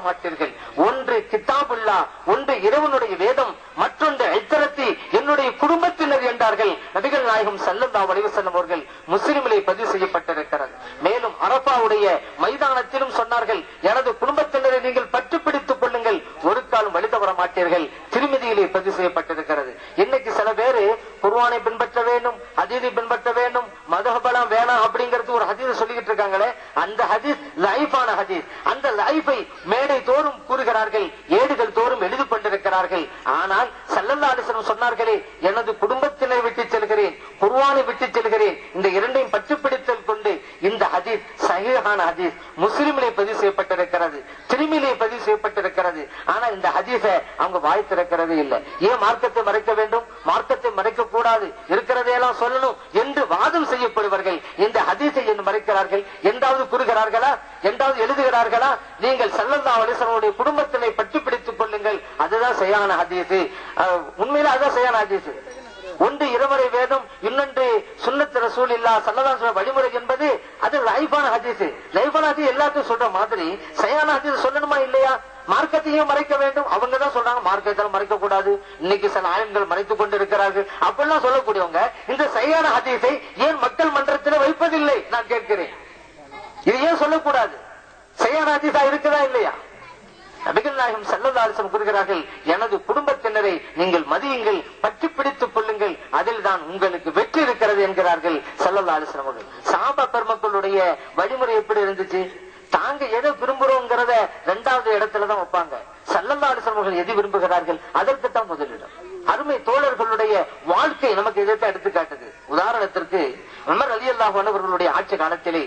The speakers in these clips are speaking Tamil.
மாட்டீர்கள். ஒன்று கிதாபுல்லா, ஒன்று இறைவனுடைய வேதம், மற்றொன்று இத்தரத்தி என்னுடைய குடும்பத்தினர் என்றார்கள் நபிகள் நாயகம் ஸல்லல்லாஹு அலைஹி வஸல்லம் அவர்கள். முஸ்லிமிலே பதிவு செய்யப்பட்டிருக்கிறது. மேலும் அரபாவுடைய மைதானத்திலும் சொன்னார்கள், எனது குடும்பத்தினரை நீங்கள் பற்றி பிடித்துக் கொள்ளுங்கள், ஒரு காலம் வழி தவற மாட்டீர்கள். திருமதியிலே பதிவு செய்யப்பட்டிருக்கிறது. இன்னைக்கு சில பேரு குர்ஆனை பின்பற்ற வேண்டும், ஹதீஸை பின்பற்ற வேண்டும், மதுஹபலாம் வேணாம் அப்படிங்கிறது ஒரு ஹதீஸ் சொல்லிக்கிட்டு இருக்காங்களே, அந்த ஹதீஸ் லைஃபான ஹதீஸ். அந்த லைஃபை மேடை தோறும் கூறுகிறார்கள், ஏடுகள் தோறும் எழுதி கொண்டிருக்கிறார்கள். ஆனால் ஸல்லல்லாஹு அலைஹி வஸல்லம் சொன்னார்களே, எனது குடும்பத்தினை விட்டு செல்கிறேன், குர்ஆனை விட்டு செல்கிறேன், இந்த இரண்டையும் பற்றி பிடித்தல் கொண்டு இந்த ஹதீஸ் சஹீஹான ஹதீஸ். முஸ்லிமிலே பதிவு செய்யப்பட்டிருக்கிறது, திருமிலே பதிவு செய்யப்பட்டிருக்கிறது. ஆனா இந்த ஹதீஸை அவங்க வாய் திறக்கிறதே இல்லை. ஏன் மார்க்கத்தை மறைக்க வேண்டும், மார்க்கத்தை மறைக்க கூடாது, இருக்கிறதையெல்லாம் சொல்லணும் என்று வாதம் செய்யப்படுவார்கள். இந்த ஹதீஸை என்று மறைக்கிறார்கள். எந்தாவது கூறுகிறார்களா, எந்தாவது எழுதுகிறார்களா? நீங்கள் ஸல்லல்லாஹு அலைஹி வஸல்லம் குடும்பத்தினை பற்றி பிடித்துக் கொள்ளுங்கள், அதுதான் சரியான ஹதீஸ். உண்மையில அதுதான் சரியான ஹதீஸ். ஒன்று இரவரை வேதம், இன்னொன்று சுன்னத் ரசூலுல்லாஹ் ஸல்லல்லாஹு அலைஹி வஸல்லம் வழிமுறை என்பது அது லைஃபான ஹதீஸ். லைஃபான ஹதீஸ் எல்லாத்தையும் சொல்ற மாதிரி சரியான ஹதீஸ் சொல்லணுமா இல்லையா? மார்க்கத்தையும் மறைக்க வேண்டும். அவங்க தான் சொல்றாங்க மார்க்கத்தால் மறைக்க கூடாது, இன்னைக்கு சில ஆயங்கள் மறைத்துக் கொண்டு இருக்கிறார்கள் அப்படிலாம் சொல்லக்கூடியவங்க இந்த சரியான ஹதீஸை ஏன் மக்கள் மன்றத்தில் வைப்பதில்லை நான் கேட்கிறேன். இது ஏன் சொல்லக்கூடாது? சரியான ஹதீஸா இருக்குதா இல்லையா? நபிகள் நாயகம் ஸல்லல்லாஹு அலைஹி வஸல்லம் கூறுகிறார்கள், எனது குடும்பத்தினரை நீங்கள் மதியுங்கள், பற்றி பிடித்துக் கொள்ளுங்கள், அதில் தான் உங்களுக்கு வெற்றி இருக்கிறது என்கிறார்கள் ஸல்லல்லாஹு அலைஹி வஸல்லம் அவர்கள். சஹாபா பெருமக்களுடைய வழிமுறை எப்படி இருந்துச்சு? தாங்க எதை விரும்புறோங்கிறத இரண்டாவது இடத்துலதான் வைப்பாங்க. ஸல்லல்லாஹு அலைஹி வஸல்லம் அவர்கள் எது விரும்புகிறார்கள் அதற்கு தான் முதலிடம். அருமை தோழர்களுடைய வாழ்க்கை நமக்கு எதிர்த்து எடுத்து காட்டுது. உதாரணத்திற்கு உமர் ரலியல்லாஹு அன்ஹு அவர்களுடைய ஆட்சி காலத்திலே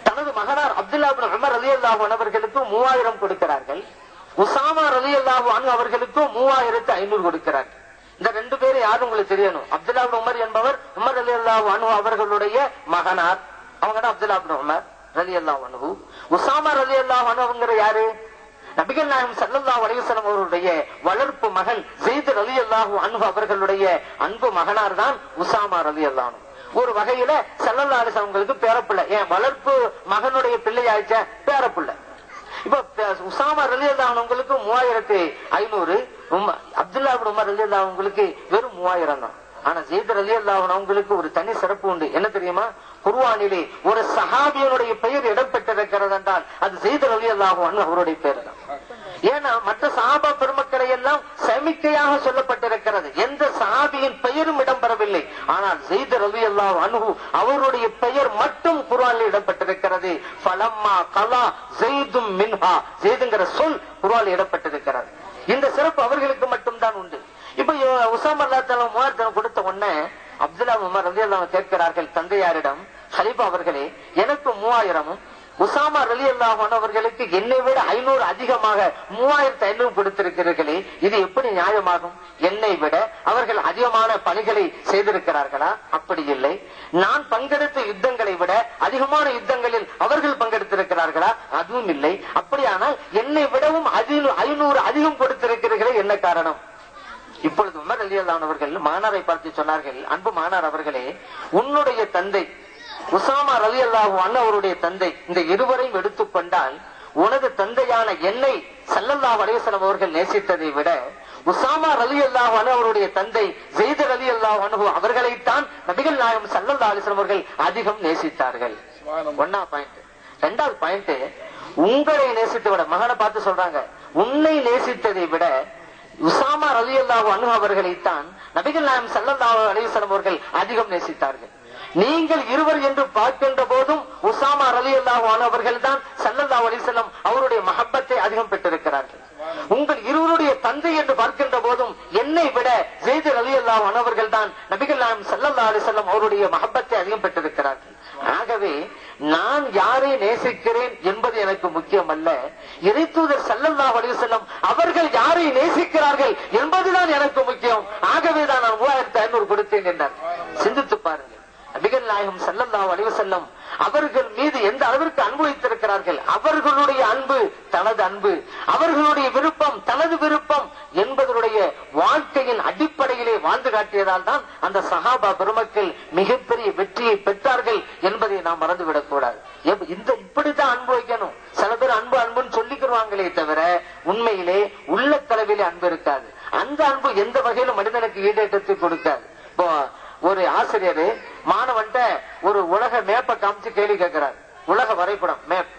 தனது மகனார் அப்துல்லா இப்னு உமர் ரலியல்லாஹு அன்ஹு அவர்களுக்கு 3000 கொடுக்கிறார்கள். உசாமா ரலியல்லாஹு அன்ஹு அவர்களுக்கு 3500 கொடுக்கிறார்கள். இந்த ரெண்டு பேரும் யாரும் உங்களுக்கு தெரியணும். அப்துல்லா இப்னு உமர் என்பவர் உமர் ரலியல்லாஹு அன்ஹு அவர்களுடைய மகனார், அவங்க தான் அப்துல்லா இப்னு உமர் ரலியல்லாஹு அன்ஹு. உசாமா ரலியல்லாஹு அன்ஹு அவங்க யாரு? நபிகள் நாயகம் ஸல்லல்லாஹு அலைஹி வஸல்லம் அவருடைய வளர்ப்பு மகன் ஸைத் ரலியல்லாஹு அன்ஹு அவர்களுடைய அன்பு மகனார் தான் உசாமா ரலியல்லாஹு அன்ஹு. ஒரு வகையில ஸல்லல்லாஹு அலைஹி வஸல்லம் அவங்களுக்கு பேரப்பிள்ளை, ஏன் வளர்ப்பு மகனுடைய பிள்ளை ஆயிடுச்ச பேரப்பிள்ளை. இப்ப உசாமா ரலியல்லாஹு அன்ஹு உங்களுக்கு 3500, அப்துல்லா இப்னு உமர் ரலியல்லாஹு அன்ஹு உங்களுக்கு வெறும் 3000 தான். ஆனா ஸைத் ரலியல்லாஹு அன்ஹு அவங்களுக்கு ஒரு தனி சிறப்பு உண்டு. என்ன தெரியுமா? குர்ஆனிலே ஒரு சஹாபியனுடைய பெயர் இடம்பெற்றிருக்கிறது என்றால் அது ஸைத் ரலியல்லாஹு அன்ஹு அவருடைய பெயர் தான். ஏன்னா மற்ற சஹாபா பெருமக்களை எல்லாம் சமிக்கையாக சொல்லப்பட்டிருக்கிறது, எந்த சஹாபியின் பெயரும் இடம்பெறவில்லை. ஆனால் ஸைத் ரலியல்லாஹு அன்ஹு அவருடைய பெயர் மட்டும் குர்ஆனில் இடம்பெற்றிருக்கிறது. ஃபலம்மா கலா ஸைதும் மின்ஹா, ஸைதுங்கிற சொல் குர்ஆனில் இடம்பெற்றிருக்கிறது. இந்த சிறப்பு அவர்களுக்கு மட்டும்தான் உண்டு. இப்ப உசாமா ரலியல்லாஹு அன்ஹு 3000 கொடுத்த உடனே அப்துல்லா உமர் ரலியல்லாஹு அன்ஹு கேட்கிறார்கள் தந்தையாரிடம், ஹலீஃபா அவர்களே, எனக்கு 3000, உசாமா ரலியல்லாஹு அன்ஹு அவர்களுக்கு என்னை விட 500 அதிகமாக 3500 கொடுத்திருக்கிறீர்களே, இது எப்படி நியாயமாகும்? என்னை விட அவர்கள் அதிகமான பணிகளை செய்திருக்கிறார்களா? அப்படி இல்லை. நான் பங்கெடுத்த யுத்தங்களை விட அதிகமான யுத்தங்களில் அவர்கள் பங்கெடுத்திருக்கிறார்களா? அதுவும் இல்லை. அப்படியானால் என்னை விடவும் 500 அதிகம் கொடுத்திருக்கிறீர்களே, என்ன காரணம்? இப்பொழுது உமர் ரலியல்லாஹு அன்ஹு அவர்கள் மானாரை பார்த்து சொன்னார்கள், அன்பு மானார் அவர்களே, உன்னுடைய தந்தை உசாமா ரலியல்லாஹு அன்ஹு அவருடைய தந்தை, இந்த இருவரையும் எடுத்துக்கொண்டால் உனது தந்தையான என்னை ஸல்லல்லாஹு அலைஹி வஸல்லம் அவர்கள் நேசித்ததை விட உசாமா ரலியல்லாஹு அன்ஹு அவருடைய தந்தை ஸைத் ரலியல்லாஹு அன்ஹு அவர்களைத்தான் நபிகள் நாயகம் ஸல்லல்லாஹு அலைஹி வஸல்லம் அவர்கள் அதிகம் நேசித்தார்கள். ஒன்னா பாயிண்ட். இரண்டாவது பாயிண்ட், உங்களை நேசித்தை விட, மகனை பார்த்து சொல்றாங்க, உன்னை நேசித்ததை விட உசாமா ரலியல்லாஹு அன்ஹு அவர்களைத்தான் நபிகள் நாயகம் ஸல்லல்லாஹு அலைஹி வஸல்லம் அவர்கள் அதிகம் நேசித்தார்கள். நீங்கள் இருவர் என்று பார்க்கின்ற போதும் உசாமா ரலியல்லாஹு அன்ஹு அவர்கள் தான் ஸல்லல்லாஹு அலைஹி வஸல்லம் அவருடைய மஹப்பத்தை அதிகம் பெற்றிருக்கிறார்கள். உங்கள் இருவருடைய தந்தை என்று பார்க்கின்ற போதும் என்னை விட ஸைத் ரலியல்லாஹு அன்ஹு அவர்கள் தான் நபிகள் நாயகம் ஸல்லல்லாஹு அலைஹி வஸல்லம் அவருடைய மஹப்பத்தை அதிகம் பெற்றிருக்கிறார்கள். ஆகவே நான் யாரை நேசிக்கிறேன் என்பது எனக்கு முக்கியம் அல்ல, இறைத்தூதர் ஸல்லல்லாஹு அலைஹி வஸல்லம் அவர்கள் யாரை நேசிக்கிறார்கள் என்பதுதான் எனக்கு முக்கியம். ஆகவேதான் நான் 3500 கொடுத்தேன் என்றார். சிந்தித்து பாருங்கள், நபிகள் நாயகம் ஸல்லல்லாஹு அலைஹி வஸல்லம் அவர்கள் மீது எந்த அளவிற்கு அன்பு வைத்திருக்கிறார்கள். அவர்களுடைய அன்பு தனது அன்பு, அவர்களுடைய விருப்பம் தனது விருப்பம் என்பதனுடைய வாழ்க்கையின் அடிப்படையிலே வாழ்ந்து காட்டியதால் தான் அந்த சஹாபா பெருமக்கள் மிகப்பெரிய வெற்றியை பெற்றார்கள் என்பதை நாம் மறந்துவிடக் கூடாது. இப்படித்தான் அன்பு வைக்கணும். சில பேர் அன்பு அன்புன்னு சொல்லிக்கிறாங்களே தவிர உண்மையிலே உள்ள தலைவிலே அன்பு இருக்காது. அந்த அன்பு எந்த வகையிலும் மனிதனுக்கு ஈடேற்றத்தை கொடுக்காது. இப்போ ஒரு ஆசிரியர் மாணவன்ட்ட ஒரு உலக மேப்பை காமிச்சு கேள்வி கேட்கிறார். உலக வரைபடம் மேப்.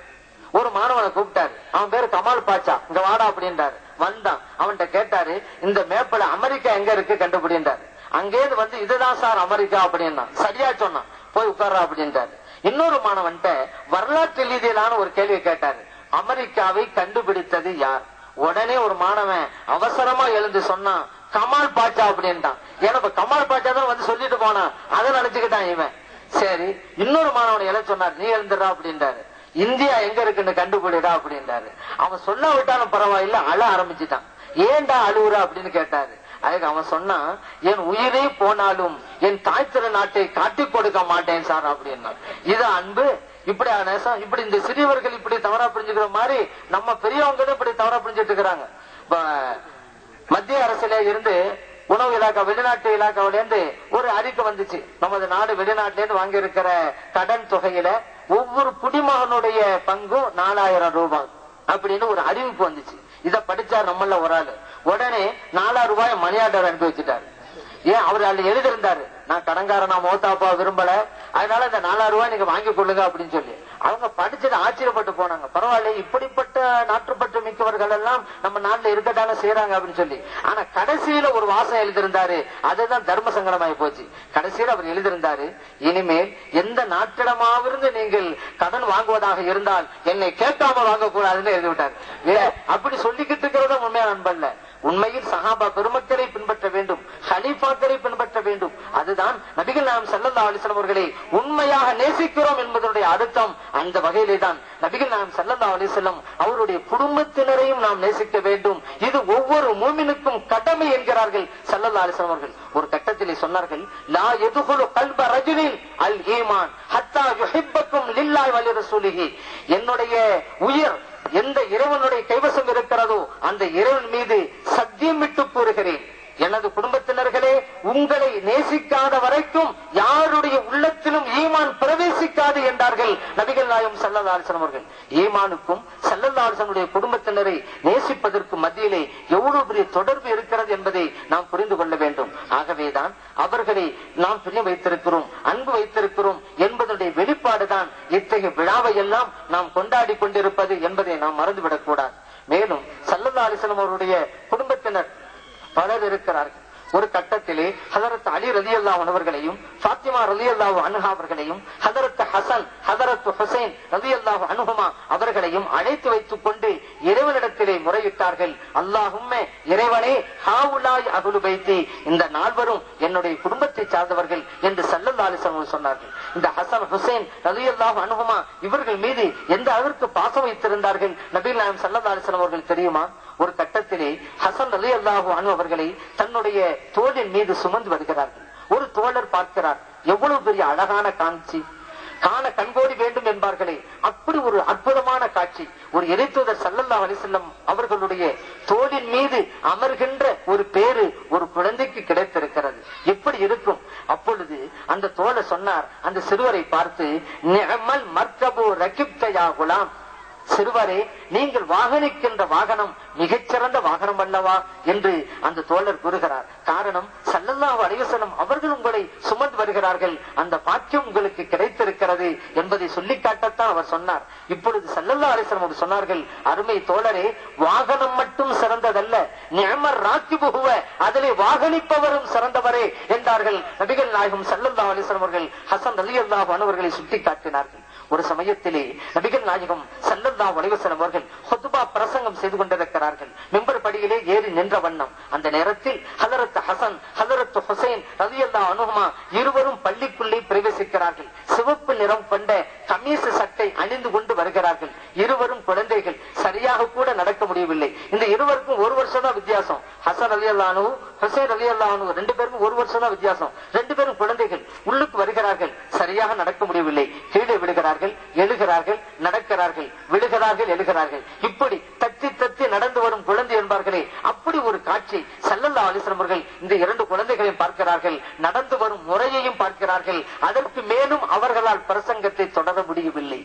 ஒரு மாணவனை கூப்பிட்டாரு. அவன் பேரு கமால் பாச்சா. இங்க வாடா அப்படின்றாரு. வந்தான். அவன்கிட்ட கேட்டாரு, இந்த மேப்ல அமெரிக்கா எங்க இருக்கு கண்டுபிடின்றாரு. அங்கேருந்து வந்து இதுதான் சார் அமெரிக்கா அப்படின்னா. சரியா சொன்னான். போய் உட்கார்றா அப்படின்றாரு. இன்னொரு மாணவன்ட்ட வரலாற்று ரீதியிலான ஒரு கேள்வி கேட்டாரு. அமெரிக்காவை கண்டுபிடித்தது யார்? உடனே ஒரு மாணவன் அவசரமா எழுந்து சொன்னான், கமால் பாட்சா அப்படின்ட்டான். ஏன்னா கமால் பாட்சா தான் வந்து சொல்லிட்டு போனான். அதை நினைச்சுக்கிட்டான் இவன். சரி, இன்னொரு மாணவனை எழ சொன்னார். நீ எழுந்துடா அப்படின்றாரு. இந்தியா எங்க இருக்குன்னு கண்டுபிடிடா அப்படின்றாரு. அவன் சொல்ல விட்டாலும் பரவாயில்ல, அழ ஆரம்பிச்சுட்டான். ஏன்டா அழுவுற அப்படின்னு கேட்டாரு. அதுக்கு அவன் சொன்னா, என் உயிரே போனாலும் என் தாய் திரு நாட்டை காட்டிக் கொடுக்க மாட்டேன் சார் அப்படின்னா. இது அன்பு. இப்படி இப்படி இந்த சிறியவர்கள் இப்படி தவறா புரிஞ்சுக்கிற மாதிரி நம்ம பெரியவங்களும் இப்படி தவறா புரிஞ்சுட்டு இருக்கிறாங்க. மத்திய அரசுல இருந்து உணவு இலாக்கா, வெளிநாட்டு இலாக்காவில இருந்து ஒரு அறிக்கை வந்துச்சு. நமது நாடு வெளிநாட்டில இருந்து வாங்கி இருக்கிற கடன் தொகையில ஒவ்வொரு குடிமகனுடைய பங்கும் 4000 ரூபாய் அப்படின்னு ஒரு அறிவிப்பு வந்துச்சு. இத படிச்சார் நம்மள ஒரு ஆளு. உடனே 4000 ரூபாய் மணி ஆர்டர் அனுப்பி வச்சுட்டாரு. ஏன் அவர் அதுல எழுதிருந்தாரு, நான் கடன்காரனா மோத்தாப்பா விரும்பல, அதனால இந்த 4000 ரூபாய் நீங்க வாங்கி கொள்ளுங்க அப்படின்னு சொல்லி. அவங்க படிச்சது ஆச்சரியப்பட்டு போனாங்க. பரவாயில்ல, இப்படிப்பட்ட நாட்டுப்பற்று மிக்கவர்கள் எல்லாம் நம்ம நாட்டுல இருக்கட்டான செய்யறாங்க அப்படின்னு சொல்லி. ஆனா கடைசியில ஒரு வாசம் எழுதியிருந்தாரு. அதுதான் தர்ம சங்கடமாயி போச்சு. கடைசியில அவர் எழுதியிருந்தாரு, இனிமேல் எந்த நாட்டிடமாவிருந்து நீங்கள் கடன் வாங்குவதாக இருந்தால் என்னை கேட்காம வாங்கக்கூடாதுன்னு எழுதிவிட்டார். அப்படி சொல்லிக்கிட்டு இருக்கிறத உண்மையா நண்பல்ல. உண்மையில் சஹாபா பெருமக்களை பின்பற்ற வேண்டும், ஹலீஃபாக்களை பின்பற்ற வேண்டும். அதுதான் நபிகள் நாயகம் ஸல்லல்லாஹு அலைஹி வஸல்லம் அவர்களை உண்மையாக நேசிக்கிறோம் என்பதனுடைய அர்த்தம். அந்த வகையிலே தான் நபிகள் நாயகம் ஸல்லல்லாஹு அலைஹி வஸல்லம் அவருடைய குடும்பத்தினரையும் நாம் நேசிக்க வேண்டும். இது ஒவ்வொரு மூமினுக்கும் கடமை என்கிறார்கள் ஸல்லல்லாஹு அலைஹி வஸல்லம் அவர்கள். ஒரு கட்டத்திலே சொன்னார்கள், லா யதுகுலு கல்ப ரஜுலின் அல் ஈமான் ஹத்தா யுஹிப்பக்கும் லில்லாஹி வ லிரசூலிஹி. என்னுடைய உயிர் எந்த இறைவனுடைய கைவசம் இருக்கிறதோ அந்த இறைவன் மீது சத்தியமிட்டு கூறுகிறேன், எனது குடும்பத்தினர்களே, உங்களை நேசிக்காத வரைக்கும் யாருடைய உள்ளத்திலும் ஈமான் பிரவேசிக்காது என்றார்கள் நபிகள் நாயகம் ஸல்லல்லாஹு அலைஹி வஸல்லம் அவர்கள். ஈமானுக்கும் ஸல்லல்லாஹு அலைஹி வஸல்லம் குடும்பத்தினரை நேசிப்பதற்கு மத்தியிலே எவ்வளவு பெரிய தொடர்பு இருக்கிறது என்பதை நாம் புரிந்து கொள்ள வேண்டும். ஆகவேதான் அவர்களை நாம் பிரியம் வைத்திருக்கிறோம், அன்பு வைத்திருக்கிறோம் என்பதனுடைய வெளிப்பாடுதான் இத்தகைய விழாவை எல்லாம் நாம் கொண்டாடி கொண்டிருப்பது என்பதை நாம் மறந்துவிடக் கூடாது. மேலும் ஸல்லல்லாஹு அலைஹி வஸல்லம் அவருடைய குடும்பத்தினர் பலர் இருக்கிறார்கள். ஒரு கட்டத்திலே ஹதரத் அலி ரலியல்லாஹு அன்ஹு அவர்களையும் ஃபாத்திமா ரலியல்லாஹு அன்ஹா அவர்களையும் ஹதரத் ஹசன் ஹதரத் ஹுசைன் ரலியல்லாஹு அன்ஹுமா அவர்களையும் அழைத்து வைத்துக் கொண்டு இறைவனிடத்திலே முறையிட்டார்கள். அல்லாஹும்ம, இறைவனே, ஹாவுலாய் அஹ்லு பைத்தி, இந்த நால்வரும் என்னுடைய குடும்பத்தை சார்ந்தவர்கள் என்று ஸல்லல்லாஹு அலைஹி வஸல்லம் சொன்னார்கள். இந்த ஹசன் ஹுசைன் ரலியல்லாஹு அன்ஹுமா இவர்கள் மீது எந்த அளவிற்கு பாசம் வைத்திருந்தார்கள் நபிகள் நாயகம் ஸல்லல்லாஹு அலைஹி வஸல்லம் அவர்கள் தெரியுமா? ஒரு கட்டத்திலே ஹசன் ரலியல்லாஹு அன்ஹு அவர்களை தன்னுடைய தோளின் மீது சுமந்து வருகிறார்கள். ஒரு தோழர் பார்க்கிறார், எவ்வளவு பெரிய அழகான காட்சி, காண கண்கோடி வேண்டும் என்பார்களே, அப்படி ஒரு அற்புதமான காட்சி. ஒரு இறைத்தூதர் ஸல்லல்லாஹு அலைஹி வஸல்லம் அவர்களுடைய தோளின் மீது அமர்கின்ற ஒரு பேரு ஒரு குழந்தைக்கு கிடைத்திருக்கிறது. எப்படி இருக்கும்? அப்பொழுது அந்த தோழர் சொன்னார், அந்த சிறுவரை பார்த்து, நிஅமல் மர்கபு ரகிப்த யா குலாம், சிறுவரே, நீங்கள் வாகனிக்கின்ற வாகனம் மிகச்சிறந்த வாகனம் அல்லவா என்று அந்த தோழர் கூறுகிறார். காரணம், ஸல்லல்லாஹு அலைஹி வஸல்லம் அவர்கள் உங்களை சுமந்து வருகிறார்கள், அந்த பாக்கியம் உங்களுக்கு கிடைத்திருக்கிறது என்பதை சொல்லி காட்டத்தான் அவர் சொன்னார். இப்பொழுது ஸல்லல்லாஹு அலைஹி வஸல்லம் சொன்னார்கள், அருமை தோழரே, வாகனம் மட்டும் சிறந்ததல்ல, நிஅமர் ராக்கிபு ஹுவ, அதிலே வாகனிப்பவரும் சிறந்தவரே என்றார்கள் நபிகள் நாயகம் ஸல்லல்லாஹு அலைஹி வஸல்லம் அவர்கள். ஹசன் ரலியல்லாஹு அன்ஹு அவர்களை சுட்டி காட்டினார்கள். ஒரு சமயத்திலே நபிகள் நாயகம் ஸல்லல்லாஹு அலைஹி வஸல்லம் அவர்கள் ஹுத்பா பிரசங்கம் செய்து கொண்டிருக்கிறார்கள். மிம்பர் படியிலே ஏறி நின்ற வண்ணம் அந்த நேரத்தில் ஹதரத் ஹசன் ஹதரத் ஹுசைன் ரலியல்லாஹு அன்ஹுமா இருவரும் பள்ளிக்குள்ளே பிரவேசிக்கிறார்கள். சிவப்பு நிறம் கொண்ட கமீஸ் சட்டை அணிந்து கொண்டு வருகிறார்கள். இருவரும் குழந்தைகள், சரியாக கூட நடக்க முடியவில்லை. இந்த இருவருக்கும் ஒரு வருஷம் தான் வித்தியாசம். ஹசன் ரலியல்லாஹு அன்ஹு, ஹுசைன் ரலியல்லாஹு அன்ஹு, ரெண்டு பேருக்கும் ஒரு வருஷம் தான் வித்தியாசம். ரெண்டு பேரும் குழந்தைகள், உள்ளுக்கு வருகிறார்கள், சரியாக நடக்க முடியவில்லை. கீழே விழுகிறார்கள், எழுகிறார்கள், நடக்கிறார்கள், விழுகிறார்கள், எழுகிறார்கள். இப்படி தத்தி தத்தி நடந்து வரும் குழந்தை என்பார்களே, அப்படி ஒரு காட்சி காட்சி. ஸல்லல்லாஹு அலைஹி வஸல்லம் அவர்கள் இந்த 2 குழந்தைகளையும் பார்க்கிறார்கள், நடந்து வரும் முறையையும் பார்க்கிறார்கள். அதற்கு மேலும் அவர்களால் பிரசங்கத்தை தொடர முடியவில்லை.